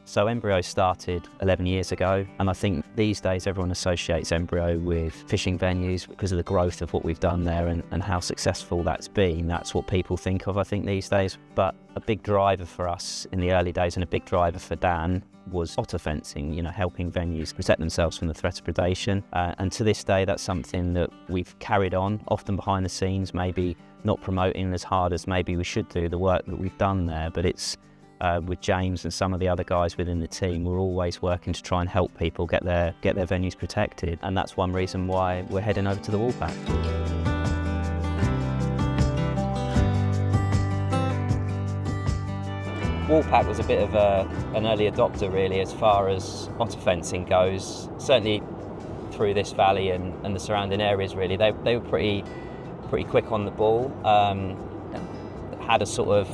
So Embryo started 11 years ago, and I think these days everyone associates Embryo with fishing venues because of the growth of what we've done there and how successful that's been. That's what people think of, I think, these days. But a big driver for us in the early days and a big driver for Dan was otter fencing, helping venues protect themselves from the threat of predation. And to this day, that's something that we've carried on, often behind the scenes, maybe not promoting as hard as maybe we should do, the work that we've done there. But it's with James and some of the other guys within the team, we're always working to try and help people get their venues protected. And that's one reason why we're heading over to the Walpack. Walpack was a bit of an early adopter really as far as otter fencing goes. Certainly through this valley and the surrounding areas really. They were pretty quick on the ball. Had a sort of,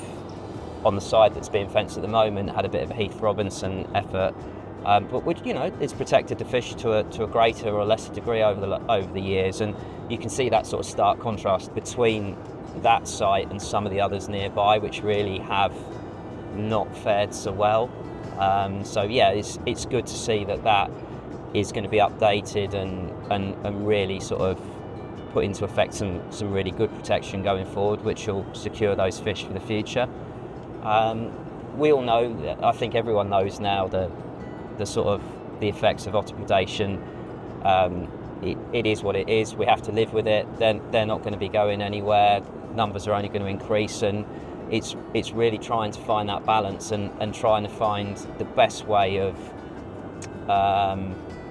on the side that's being fenced at the moment, had a bit of a Heath Robinson effort. But which, it's protected the fish to a greater or lesser degree over the years. And you can see that sort of stark contrast between that site and some of the others nearby, which really have not fared so well. So yeah, it's good to see that is going to be updated and really sort of put into effect some really good protection going forward, which will secure those fish for the future. We all know, I think everyone knows now, the sort of the effects of otter predation. It is what it is. We have to live with it. They're not going to be going anywhere. Numbers are only going to increase, and it's really trying to find that balance and trying to find the best way of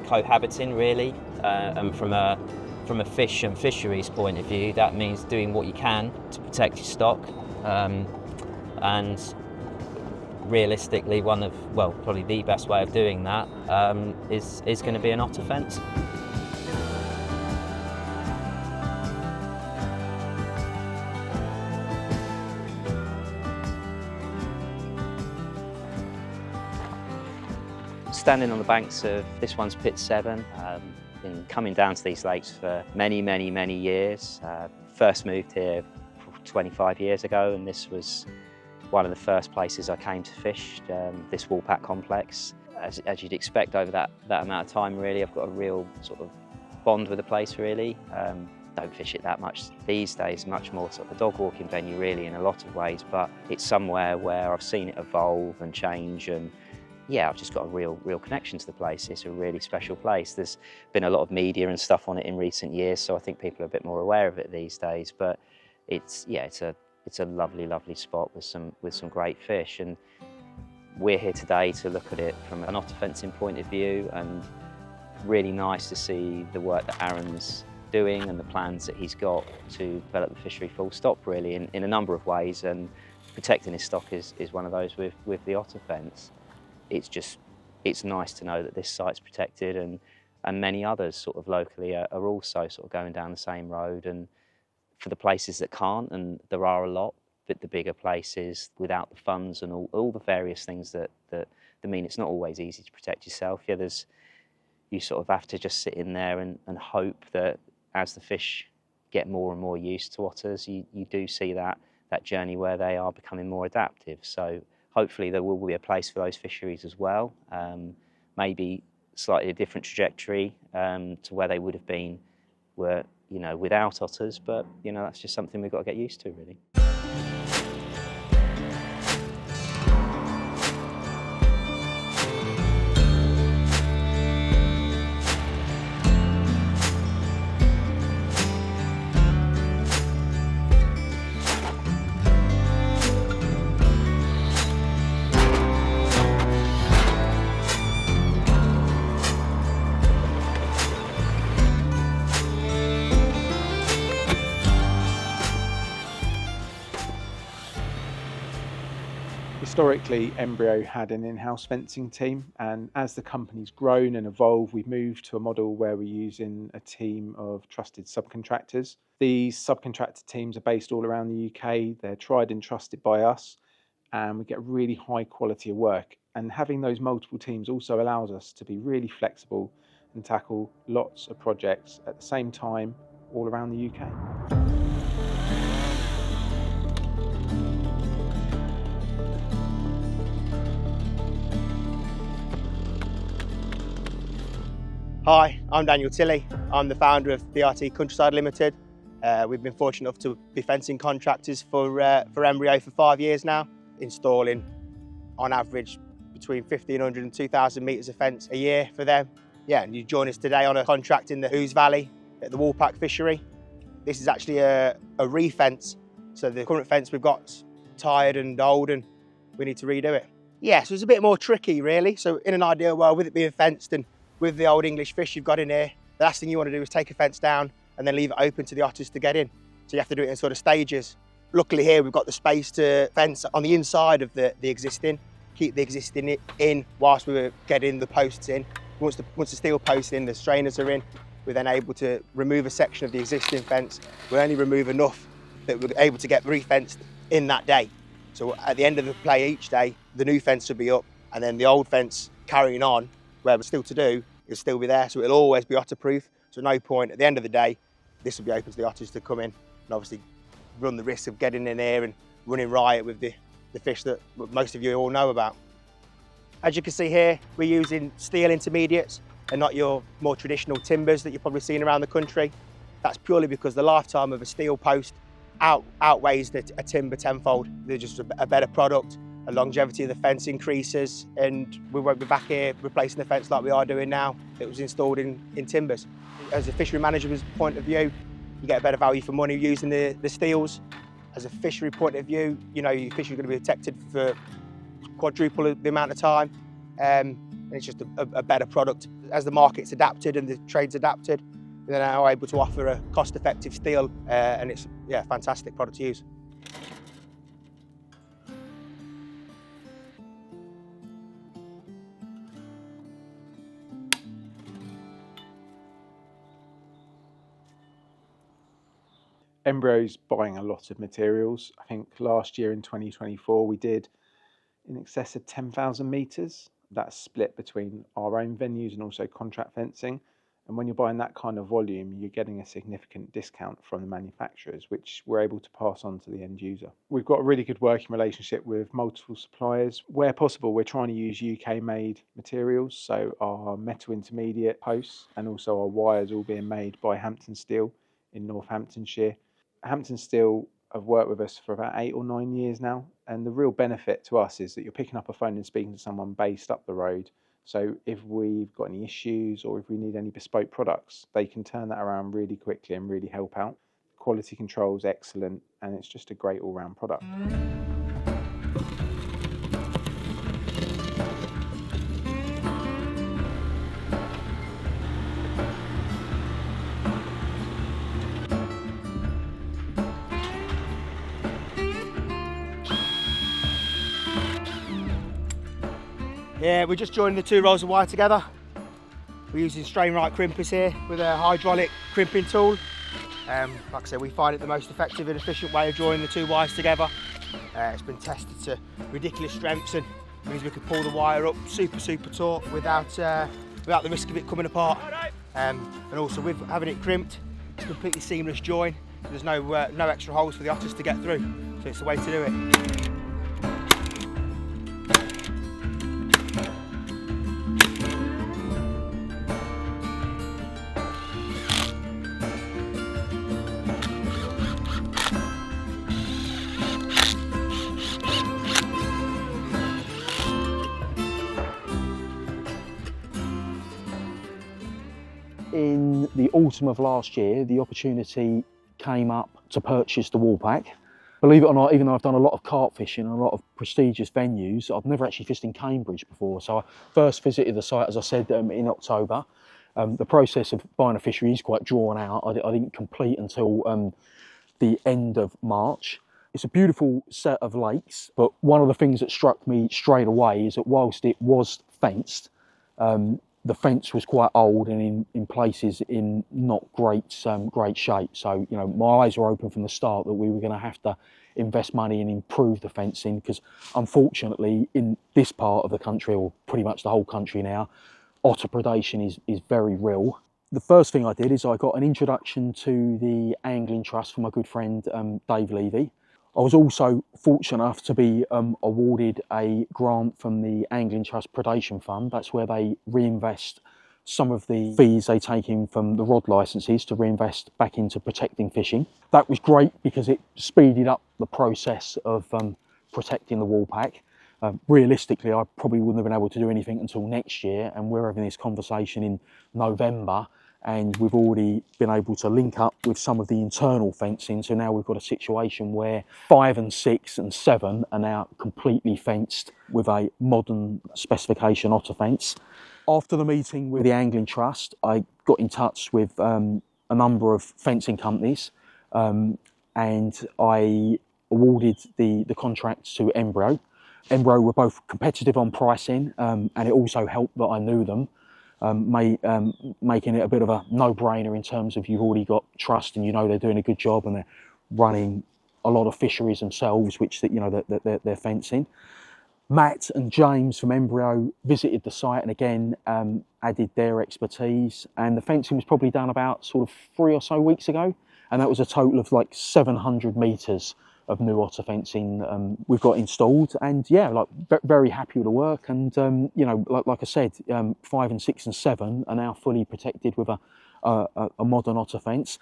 cohabiting really. And from a fish and fisheries point of view, that means doing what you can to protect your stock. And realistically, probably the best way of doing that is going to be an otter fence. Standing on the banks of this one's Pit 7, been coming down to these lakes for many years. First moved here 25 years ago, and this was one of the first places I came to fish, this Woolpack complex. As you'd expect over that amount of time really, I've got a real sort of bond with the place really. Don't fish it that much these days, much more sort of a dog walking venue really in a lot of ways, but it's somewhere where I've seen it evolve and change, and yeah, I've just got a real connection to the place. It's a really special place. There's been a lot of media and stuff on it in recent years, so I think people are a bit more aware of it these days, but it's a lovely spot with some great fish, and we're here today to look at it from an otter fencing point of view, and really nice to see the work that Aaron's doing and the plans that he's got to develop the fishery full stop really in a number of ways, and protecting his stock is one of those with the otter fence. It's nice to know that this site's protected, and many others sort of locally are also sort of going down the same road. And for the places that can't, and there are a lot, but the bigger places without the funds and all the various things that mean it's not always easy to protect yourself. Yeah, you sort of have to just sit in there and hope that as the fish get more and more used to otters, you do see that journey where they are becoming more adaptive. So hopefully there will be a place for those fisheries as well, maybe slightly a different trajectory to where they would have been without otters, but that's just something we've got to get used to really. Historically, Embryo had an in-house fencing team, and as the company's grown and evolved, we've moved to a model where we're using a team of trusted subcontractors. These subcontractor teams are based all around the UK. They're tried and trusted by us, and we get really high quality of work. And having those multiple teams also allows us to be really flexible and tackle lots of projects at the same time all around the UK. Hi, I'm Daniel Tilley. I'm the founder of BRT Countryside Limited. We've been fortunate enough to be fencing contractors for Embryo for 5 years now, installing on average between 1,500 and 2,000 metres of fence a year for them. Yeah, and you join us today on a contract in the Ouse Valley at the Woolpack Fishery. This is actually a re-fence, so the current fence we've got's tired and old and we need to redo it. Yeah, so it's a bit more tricky really. So in an ideal world, with it being fenced and with the old English fish you've got in here, the last thing you want to do is take a fence down and then leave it open to the otters to get in. So you have to do it in sort of stages. Luckily here we've got the space to fence on the inside of the existing, keep the existing in whilst we were getting the posts in. Once the steel posts in, the strainers are in, we're then able to remove a section of the existing fence. We only remove enough that we're able to get re-fenced in that day. So at the end of the play each day, the new fence will be up and then the old fence carrying on, where we're still to do, it'll still be there. So it'll always be otter proof. So no point, at the end of the day, this will be open to the otters to come in and obviously run the risk of getting in here and running riot with the fish that most of you all know about. As you can see here, we're using steel intermediates and not your more traditional timbers that you've probably seen around the country. That's purely because the lifetime of a steel post outweighs a timber tenfold. They're just a better product. The longevity of the fence increases and we won't be back here replacing the fence like we are doing now. It was installed in timbers. As a fishery manager's point of view, you get a better value for money using the steels. As a fishery point of view, you know your fish are going to be protected for quadruple the amount of time. And it's just a better product. As the market's adapted and the trade's adapted, we're now able to offer a cost-effective steel and it's a fantastic product to use. Embryo's buying a lot of materials. I think last year in 2024 we did in excess of 10,000 metres. That's split between our own venues and also contract fencing. And when you're buying that kind of volume, you're getting a significant discount from the manufacturers, which we're able to pass on to the end user. We've got a really good working relationship with multiple suppliers. Where possible, we're trying to use UK-made materials, so our metal intermediate posts and also our wires all being made by Hampton Steel in Northamptonshire. Hampton Steel have worked with us for about 8 or 9 years now, and the real benefit to us is that you're picking up a phone and speaking to someone based up the road. So if we've got any issues or if we need any bespoke products, they can turn that around really quickly and really help out. Quality control is excellent and it's just a great all-round product. Yeah, we're just joining the 2 rolls of wire together. We're using strain right crimpers here with a hydraulic crimping tool. Like I said, we find it the most effective and efficient way of joining the 2 wires together. It's been tested to ridiculous strengths and means we can pull the wire up super taut without the risk of it coming apart. And also with having it crimped, it's a completely seamless join. There's no extra holes for the otters to get through, so it's the way to do it. In the autumn of last year, the opportunity came up to purchase the Walpack. Believe it or not, even though I've done a lot of carp fishing and a lot of prestigious venues, I've never actually fished in Cambridge before. So I first visited the site, as I said, in October. The process of buying a fishery is quite drawn out. I didn't complete until the end of March. It's a beautiful set of lakes, but one of the things that struck me straight away is that whilst it was fenced, the fence was quite old and in places in not great shape. So, you know, my eyes were open from the start that we were going to have to invest money and improve the fencing, because unfortunately in this part of the country, or pretty much the whole country now, otter predation is very real. The first thing I did is I got an introduction to the Angling Trust from my good friend Dave Levy. I was also fortunate enough to be awarded a grant from the Angling Trust Predation Fund. That's where they reinvest some of the fees they take in from the rod licenses to reinvest back into protecting fishing. That was great because it speeded up the process of protecting the Walpack. Realistically, I probably wouldn't have been able to do anything until next year, and we're having this conversation in November, and we've already been able to link up with some of the internal fencing. So now we've got a situation where 5 and 6 and 7 are now completely fenced with a modern specification otter fence. After the meeting with the Angling Trust, I got in touch with a number of fencing companies, and I awarded the contract to Embryo. Embryo were both competitive on pricing, and it also helped that I knew them, making it a bit of a no-brainer in terms of you've already got trust and you know they're doing a good job and they're running a lot of fisheries themselves, which they're fencing. Matt and James from Embryo visited the site and again added their expertise, and the fencing was probably done about sort of 3 or so weeks ago, and that was a total of like 700 metres of new otter fencing we've got installed, and yeah, like very happy with the work. And you know, like I said, 5 and 6 and 7 are now fully protected with a modern otter fence.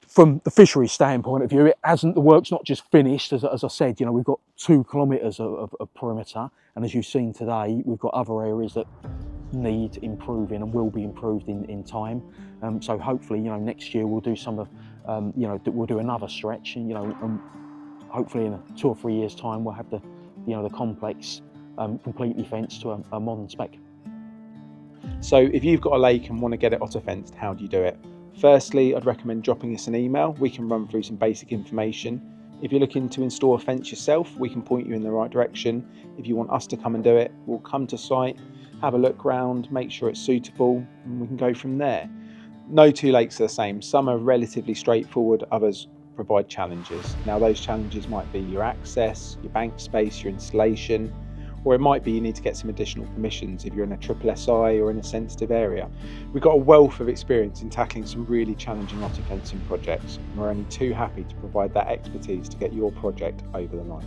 From the fishery standpoint of view, it hasn't, the work's not just finished. As I said, you know, we've got 2 kilometres of perimeter, and as you've seen today, we've got other areas that need improving and will be improved in time. So hopefully, you know, next year we'll do some of, you know, we'll do another stretch, and you know, hopefully in 2 or 3 years' time we'll have the, you know, the complex completely fenced to a modern spec. So if you've got a lake and want to get it otter fenced, how do you do it? Firstly, I'd recommend dropping us an email. We can run through some basic information. If you're looking to install a fence yourself, we can point you in the right direction. If you want us to come and do it, we'll come to site, have a look round, make sure it's suitable, and we can go from there. No 2 lakes are the same. Some are relatively straightforward, others provide challenges. Now those challenges might be your access, your bank space, your installation, or it might be you need to get some additional permissions if you're in a triple SI or in a sensitive area. We've got a wealth of experience in tackling some really challenging otter fencing projects, and we're only too happy to provide that expertise to get your project over the line.